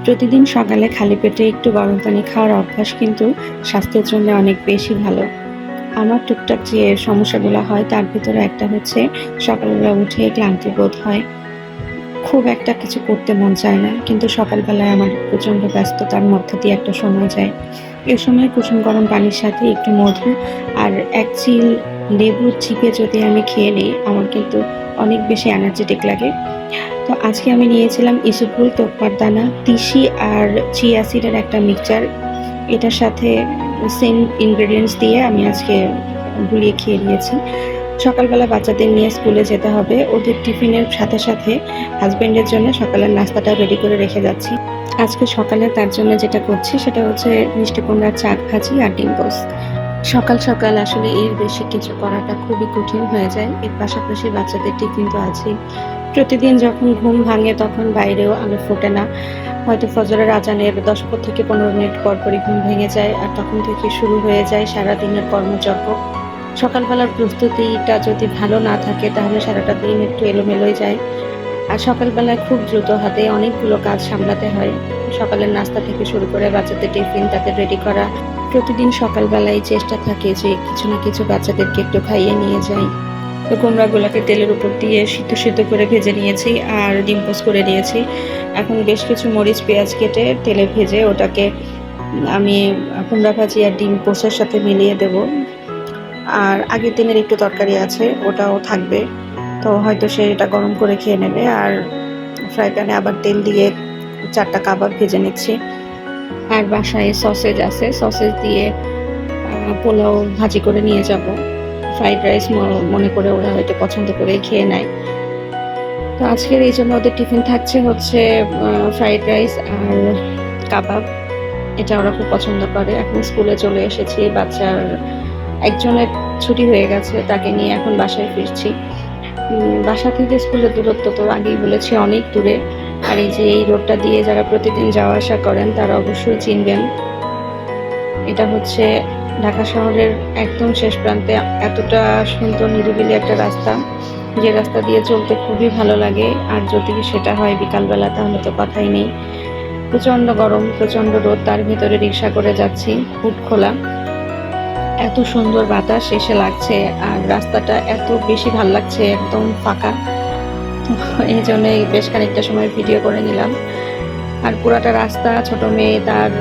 প্রতিদিন সকালে খালি পেটে একটু গরম পানি খাওয়ার অভ্যাস কিন্তু স্বাস্থ্যের জন্য অনেক বেশি ভালো। আমার টুকটাক যে সমস্যাগুলো হয় তার ভিতরে একটা হচ্ছে সকালবেলা উঠে ক্লান্তি বোধ হয়। খুব একটা কিছু করতে মন চায় না। কিন্তু সকালবেলায় আমার প্রচণ্ড ব্যস্ততার মধ্য দিয়ে একটা সময় যায়। এ সময় কুসুম গরম পানির সাথে একটু মধু আর ১ চিল লেবু চিপে যদি আমি খেয়ে নেই, আমার কিন্তু অনেক বেশি এনার্জেটিক লাগে। তো আজকে আমি নিয়েছিলাম ইসবগুল, তোকমার দানা, তিসি আর চিয়া সিডের একটা মিক্সচার। এটার সাথে সেম ইনগ্রেডিয়েন্টস দিয়ে আমি আজকে গুলিয়ে খেয়ে নিয়েছি। সকালবেলা বাচ্চাদের নিয়ে স্কুলে যেতে হবে। ওদের টিফিনের সাথে সাথে হাসব্যান্ডের জন্য সকালের নাস্তাটা রেডি করে রেখে যাচ্ছি। আজকে সকালে তার জন্য যেটা করছি সেটা হচ্ছে মিষ্টি কুমড়ার চাট ভাজি আর ডিম পোস্ট। সকাল সকাল আসলে এর বেশি কিছু করাটা খুবই কঠিন হয়ে যায়। এর পাশাপাশি বাচ্চাদের টিফিন তো আছেই। প্রতিদিন যখন ঘুম ভাঙে তখন বাইরেও আলো ফোটে না। হয়তো ফজরের আজানের ১০ থেকে ১৫ মিনিট পরপরই ঘুম ভেঙে যায়, আর তখন থেকে শুরু হয়ে যায় সারাদিনের কর্মযজ্ঞ। সকালবেলার প্রস্তুতিটা যদি ভালো না থাকে তাহলে সারাটা দিন একটু এলোমেলোই যায়। আর সকালবেলায় খুব দ্রুত হাতে অনেকগুলো কাজ সামলাতে হয়। সকালের নাস্তা থেকে শুরু করে বাচ্চাদের টিফিন তাদের রেডি করা। প্রতিদিন সকালবেলায় চেষ্টা থাকে যে কিছু না কিছু বাচ্চাদেরকে একটু খাইয়ে নিয়ে যাই। তো কুমড়াগুলোকে তেলের উপর দিয়ে সিদ্ধ করে ভেজে নিয়েছি আর ডিম পোস্ট করে নিয়েছি। এখন বেশ কিছু মরিচ পেঁয়াজ কেটে তেলে ভেজে ওটাকে আমি কুমড়া ভাজি আর ডিম পোস্টের সাথে মিলিয়ে দেব। আর আগের দিনের একটু তরকারি আছে, ওটাও থাকবে। তো হয়তো সে এটা গরম করে খেয়ে নেবে। আর ফ্রাই প্যানে আবার তেল দিয়ে ৪টা কাবাব ভেজে নিচ্ছি। আর বাসায় সসেজ আছে, সসেজ দিয়ে পোলাও ভাজি করে নিয়ে যাব। ফ্রাইড রাইস মনে করে ওরা হয়তো পছন্দ করে খেয়ে নেয়। তো আজকের এই জন্য ওদের টিফিন থাকছে হচ্ছে ফ্রাইড রাইস আর কাবাব। এটা ওরা খুব পছন্দ করে। এখন স্কুলে চলে এসেছি, বাচ্চার একজনের ছুটি হয়ে গেছে, তাকে নিয়ে এখন বাসায় ফিরছি। বাসা থেকে স্কুলের দূরত্ব তো আগেই বলেছি অনেক দূরে। আর এই যে এই রোডটা দিয়ে যারা প্রতিদিন যাওয়া আসা করেন তারা অবশ্যই চিনবেন। এটা হচ্ছে ঢাকা শহরের একদম শেষ প্রান্তে এতটা সুন্দর নিরিবিলি একটা রাস্তা, যে রাস্তা দিয়ে চলতে খুবই ভালো লাগে। আর যদি সেটা হয় বিকালবেলা তাহলে তো কথাই নেই। প্রচণ্ড গরম, প্রচণ্ড রোদ, তার ভিতরে রিক্সা করে যাচ্ছি, হুড খোলা। এত সুন্দর বাতাস এসে লাগছে আর রাস্তাটা এত বেশি ভাল লাগছে, একদম ফাঁকা। এই জন্যই বেশ খানিকটা সময় ভিডিও করে নিলাম। আর পুরাটা রাস্তা ছোট মেয়ে তার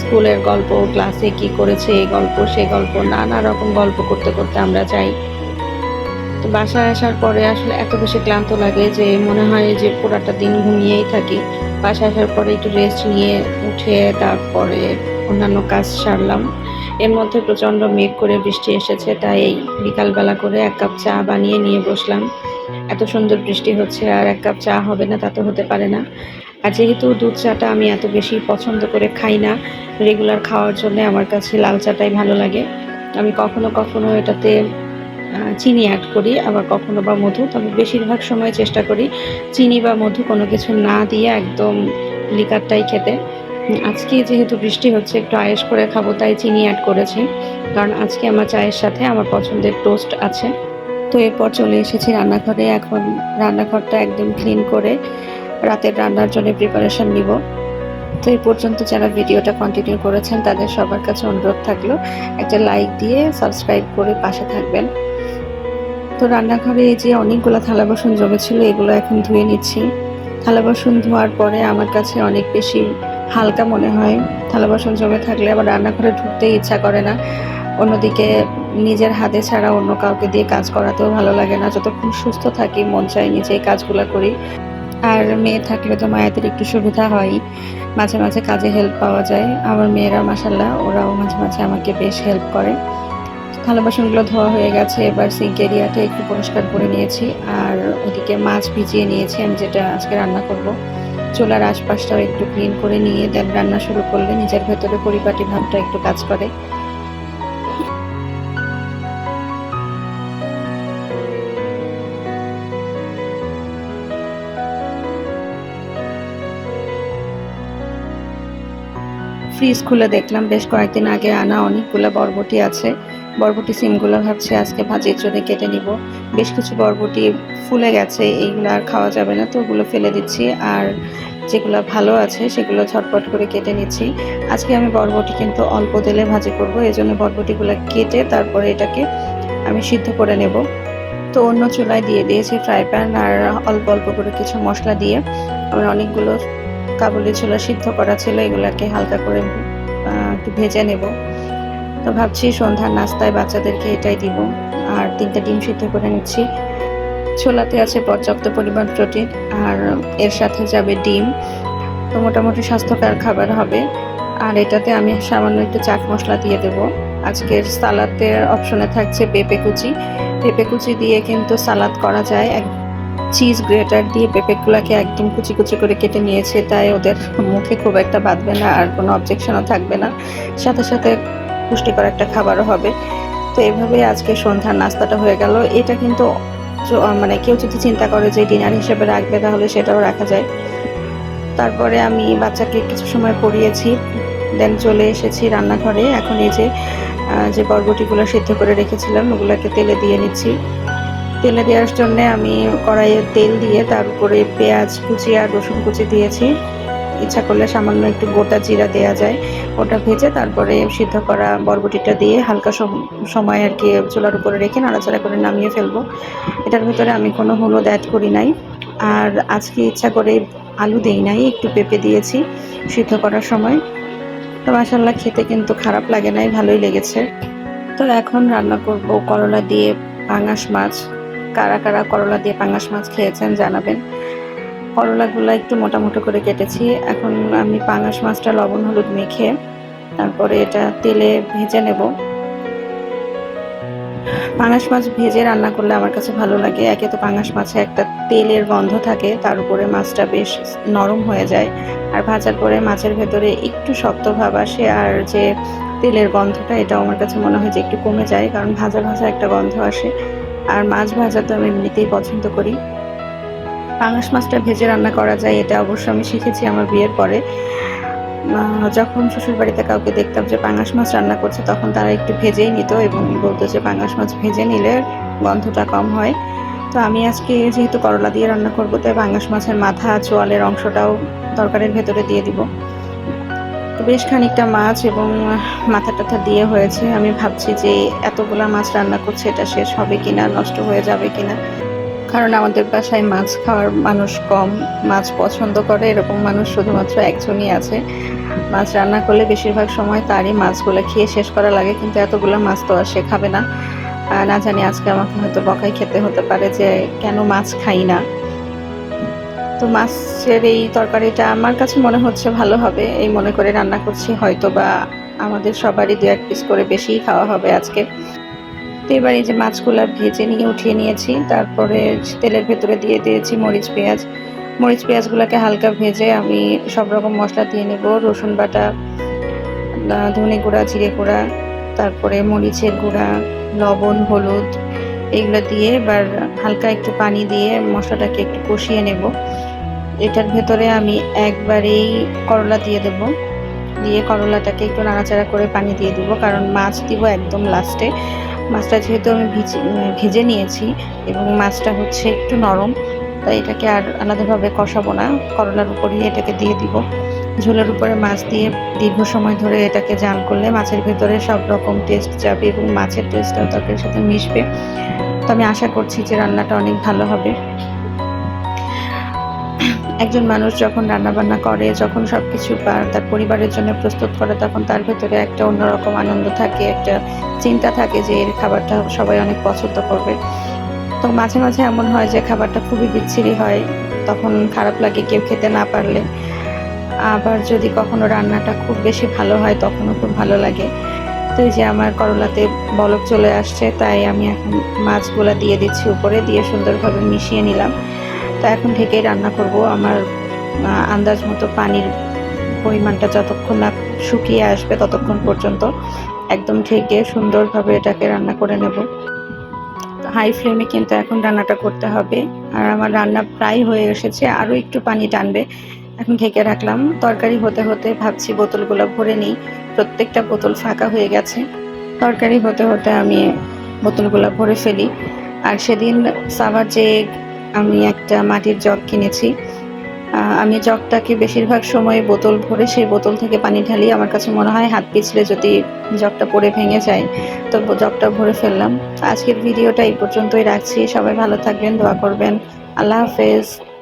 স্কুলের গল্প, ক্লাসে কি করেছে এই গল্প সেই গল্প, নানা রকম গল্প করতে করতে আমরা যাই। তো বাসায় আসার পরে আসলে এত বেশি ক্লান্ত লাগে যে মনে হয় যে পুরাটা দিন ঘুমিয়েই থাকি। বাসায় আসার পরে একটু রেস্ট নিয়ে উঠে তারপরে অন্যান্য কাজ সারলাম। এর মধ্যে প্রচণ্ড মেঘ করে বৃষ্টি এসেছে, তাই বিকালবেলা করে ১ কাপ চা বানিয়ে নিয়ে বসলাম। এত সুন্দর বৃষ্টি হচ্ছে আর ১ কাপ চা হবে না তা তো হতে পারে না। আর যেহেতু দুধ চাটা আমি এত বেশি পছন্দ করে খাই না, রেগুলার খাওয়ার জন্য আমার কাছে লাল চাটাই ভালো লাগে। আমি কখনো কখনো এটাতে চিনি অ্যাড করি, আবার কখনো বা মধু। তবে বেশিরভাগ সময় চেষ্টা করি চিনি বা মধু কোনো কিছু না দিয়ে একদম লিকারটাই খেতে। আজকে যেহেতু বৃষ্টি হচ্ছে একটু আয়েশ করে খাবো, তাই চিনি অ্যাড করেছি। কারণ আজকে আমার চায়ের সাথে আমার পছন্দের টোস্ট আছে। তো এরপর চলে এসেছি রান্নাঘরে। এখন রান্নাঘরটা একদম ক্লিন করে রাতের রান্নার জন্য প্রিপারেশন নিব। তো এই পর্যন্ত যারা ভিডিওটা কন্টিনিউ করেছেন তাদের সবার কাছে অনুরোধ থাকলো একটা লাইক দিয়ে সাবস্ক্রাইব করে পাশে থাকবেন। তো রান্নাঘরে এই যে অনেকগুলো থালা বাসন জমেছিল, এগুলো এখন ধুয়ে নিচ্ছি। থালা বাসন ধোয়ার পরে আমার কাছে অনেক বেশি হালকা মনে হয়। থালা বাসন জমে থাকলে আবার রান্নাঘরে ঢুকতেই ইচ্ছা করে না। অন্যদিকে নিজের হাতে ছাড়া অন্য কাউকে দিয়ে কাজ করাতেও ভালো লাগে না। যতক্ষণ সুস্থ থাকি মন চায় নিজেই কাজগুলো করি। আর মেয়ে থাকলে তো মায়েদের একটু সুবিধা হয়ই, মাঝে মাঝে কাজে হেল্প পাওয়া যায়। আমার মেয়েরা মাশাআল্লাহ ওরাও মাঝে মাঝে আমাকে বেশ হেল্প করে। থালা বাসনগুলো ধোয়া হয়ে গেছে, এবার সিঙ্ক এরিয়াটা একটু পরিষ্কার করে নিয়েছি। আর ওদিকে মাছ ভিজিয়ে নিয়েছি আমি, যেটা আজকে রান্না করব। চুলার আশপাশটাও একটু ক্লিন করে নিয়ে দেন রান্না শুরু করলে নিজের ভেতরে পরিপাটি ভাবটা একটু কাজ করে। ফ্রিজ খুলে দেখলাম বেশ কয়েকদিন আগে আনা অনেকগুলো বরবটি আছে। বরবটি সিমগুলো ভাবছি আজকে ভাজির জন্য কেটে নিব। বেশ কিছু বরবটি ফুলে গেছে, এইগুলো আর খাওয়া যাবে না, তো ওগুলো ফেলে দিচ্ছি। আর যেগুলো ভালো আছে সেগুলো ঝটপট করে কেটে নিচ্ছি। আজকে আমি বরবটি কিন্তু অল্প তেলে ভাজি করব, এজন্য বরবটিগুলো কেটে তারপরে এটাকে আমি সিদ্ধ করে নেব। তো অন্য চুলায় দিয়ে দিয়েছি ফ্রাই প্যান, আর অল্প অল্প করে কিছু মশলা দিয়ে আমার অনেকগুলো কাবুলি ছোলা সিদ্ধ করা ছিল, এগুলাকে হালকা করে একটু ভেজে নেব। তো ভাবছি সন্ধ্যার নাস্তায় বাচ্চাদেরকে এটাই দিব। আর 3টা ডিম সিদ্ধ করে নিচ্ছি। ছোলাতে আছে পর্যাপ্ত পরিমাণ প্রোটিন, আর এর সাথে যাবে ডিম। তো মোটামুটি স্বাস্থ্যকর খাবার হবে। আর এটাতে আমি সামান্য একটু চাট মশলা দিয়ে দেব। আজকের সালাদের অপশনে থাকছে পেঁপে কুচি। পেঁপে কুচি দিয়ে কিন্তু সালাদ করা যায়। চিজ গ্রেটার দিয়ে পেঁপেগুলোকে একদম কুচি কুচি করে কেটে নিয়েছে, তাই ওদের মুখে খুব একটা বাঁধবে না, আর কোনো অবজেকশনও থাকবে না। সাথে সাথে পুষ্টিকর একটা খাবারও হবে। তো এভাবেই আজকে সন্ধ্যার নাস্তাটা হয়ে গেল। এটা কিন্তু মানে কেউ যদি চিন্তা করে যে ডিনার হিসেবে রাখবে তাহলে সেটাও রাখা যায়। তারপরে আমি বাচ্চাকে কিছু সময় পড়িয়েছি, দেন চলে এসেছি রান্নাঘরে। এখন এই যে বরবটিগুলো সিদ্ধ করে রেখেছিলাম ওগুলোকে তেলে দিয়ে নিচ্ছি। তেলে দেওয়ার জন্য আমি কড়াইয়ে তেল দিয়ে তার উপরে পেঁয়াজ কুচি আর রসুন কুচি দিয়েছি। ইচ্ছা করলে সামান্য একটু গোটা জিরা দেওয়া যায়। ওটা ভেজে তারপরে সিদ্ধ করা বরবটিটা দিয়ে হালকা সময় আর কি চুলার উপরে রেখে নাড়াচাড়া করে নামিয়ে ফেলবো। এটার ভিতরে আমি কোনো হলুদ অ্যাড করি নাই। আর আজকে ইচ্ছা করে আলু দেই নাই, একটু পেঁপে দিয়েছি সিদ্ধ করার সময়। তো মাশাআল্লাহ খেতে কিন্তু খারাপ লাগে নাই, ভালোই লেগেছে। তো এখন রান্না করব করলা দিয়ে পাঙাশ মাছ। কারা কারা করলা দিয়ে পাঙাশ মাছ খেয়েছেন জানাবেন। করলাগুলো একটু মোটা মোটা করে কেটেছি। এখন আমি পাঙাশ মাছটা লবণ হলুদ মেখে তারপরে এটা তেলে ভেজে নেব। পাঙাশ মাছ ভেজে রান্না করলে আমার কাছে ভালো লাগে। একে তো পাঙাশ মাছে একটা তেলের গন্ধ থাকে, তার উপরে মাছটা বেশ নরম হয়ে যায়। আর ভাজার পরে মাছের ভেতরে একটু শক্ত ভাব আসে, আর যে তেলের গন্ধটা এটাও আমার কাছে মনে হয় যে একটু কমে যায়, কারণ ভাজা ভাজা একটা গন্ধ আসে। আর মাছ ভাজা তো আমি এমনিতেই পছন্দ করি। পাঙাশ মাছটা ভেজে রান্না করা যায়, এটা অবশ্য আমি শিখেছি আমার বিয়ের পরে। যখন শ্বশুর বাড়িতে কাউকে দেখতাম যে পাঙাশ মাছ রান্না করছে, তখন তারা একটু ভেজেই নিত এবং বলতো যে পাঙাশ মাছ ভেজে নিলে গন্ধটা কম হয়। তো আমি আজকে যেহেতু করলা দিয়ে রান্না করবো, তাই পাঙাশ মাছের মাথা চোয়ালের অংশটাও তরকারির ভেতরে দিয়ে দিব। তো বেশ খানিকটা মাছ এবং মাথা টাথা দিয়ে হয়েছে। আমি ভাবছি যে এতগুলা মাছ রান্না করছে, এটা শেষ হবে কিনা, নষ্ট হয়ে যাবে কিনা। কারণ আমাদের বাসায় মাছ খাওয়ার মানুষ কম, মাছ পছন্দ করে এরকম মানুষ শুধুমাত্র একজনই আছে। মাছ রান্না করলে বেশিরভাগ সময় তারই মাছগুলো খেয়ে শেষ করা লাগে, কিন্তু এতগুলো মাছ তো আর সে খাবে না। না জানি আজকে আমাকে হয়তো বকাই খেতে হতে পারে যে কেন মাছ খাই না। তো মাছের এই তরকারিটা আমার কাছে মনে হচ্ছে ভালো হবে, এই মনে করে রান্না করছি। হয়তো বা আমাদের সবারই 2-1 পিস করে বেশিই খাওয়া হবে আজকে। তো এবার এই যে মাছগুলো ভেজে নিয়ে উঠিয়ে নিয়েছি, তারপরে তেলের ভেতরে দিয়ে দিয়েছি মরিচ পেঁয়াজগুলোকে হালকা ভেজে আমি সব রকম মশলা দিয়ে নেব। রসুন বাটা, ধনে গুঁড়া, জিরে গুঁড়া, তারপরে মরিচের গুঁড়া, লবণ, হলুদ, এগুলো দিয়ে এবার হালকা একটু পানি দিয়ে মশলাটাকে একটু কষিয়ে নেব। এটার ভেতরে আমি একবারেই করলা দিয়ে দেব। দিয়ে করলাটাকে একটু নাড়াচাড়া করে পানি দিয়ে দিব, কারণ মাছ দিব একদম লাস্টে। মাছটা যেহেতু আমি ভেজে নিয়েছি এবং মাছটা হচ্ছে একটু নরম, তাই এটাকে আর আলাদাভাবে কষাবো না, করলার উপরেই এটাকে দিয়ে দিব। ঝোলের উপরে মাছ দিয়ে দীর্ঘ সময় ধরে এটাকে জাল করলে মাছের ভেতরে সব রকম টেস্ট যাবে এবং মাছের টেস্টটাও তরকারির সাথে মিশবে। তো আমি আশা করছি যে রান্নাটা অনেক ভালো হবে। একজন মানুষ যখন রান্নাবান্না করে, যখন সব কিছু তার পরিবারের জন্য প্রস্তুত করে, তখন তার ভেতরে একটা অন্যরকম আনন্দ থাকে, একটা চিন্তা থাকে যে এর খাবারটা সবাই অনেক পছন্দ করবে। তো মাঝে মাঝে এমন হয় যে খাবারটা খুবই বিচ্ছিরি হয়, তখন খারাপ লাগে কেউ খেতে না পারলে। আবার যদি কখনো রান্নাটা খুব বেশি ভালো হয় তখনও খুব ভালো লাগে। তো এই যে আমার করলাতে বলক চলে আসছে, তাই আমি এখন মাছগুলা দিয়ে দিচ্ছি উপরে, দিয়ে সুন্দরভাবে মিশিয়ে নিলাম। তো এখন ঢেকেই রান্না করব। আমার আন্দাজ মতো পানির পরিমাণটা যতক্ষণ না শুকিয়ে আসবে ততক্ষণ পর্যন্ত একদম ঢেকে সুন্দরভাবে এটাকে রান্না করে নেব। হাই ফ্লেমে কিন্তু এখন রান্নাটা করতে হবে। আর আমার রান্না প্রায় হয়ে এসেছে, আরও একটু পানি টানবে। এখন ঢেকে রাখলাম। তরকারি হতে হতে ভাবছি বোতলগুলো ভরে নিই। প্রত্যেকটা বোতল ফাঁকা হয়ে গেছে। তরকারি হতে হতে আমি বোতলগুলো ভরে ফেলি। আর সেদিন সাভার যে আমি একটা মাটির জগ কিনেছি, আমি জগটাকে বেশিরভাগ সময় বোতল ভরে সেই বোতল থেকে পানি ঢালি। আমার কাছে মনে হয় হাত পিছলে যদি জগটা পড়ে ভেঙে যায়, তো জগটা ভরে ফেললাম। তো আজকের ভিডিওটা এই পর্যন্তই রাখছি। সবাই ভালো থাকবেন, দোয়া করবেন। আল্লাহ হাফেজ।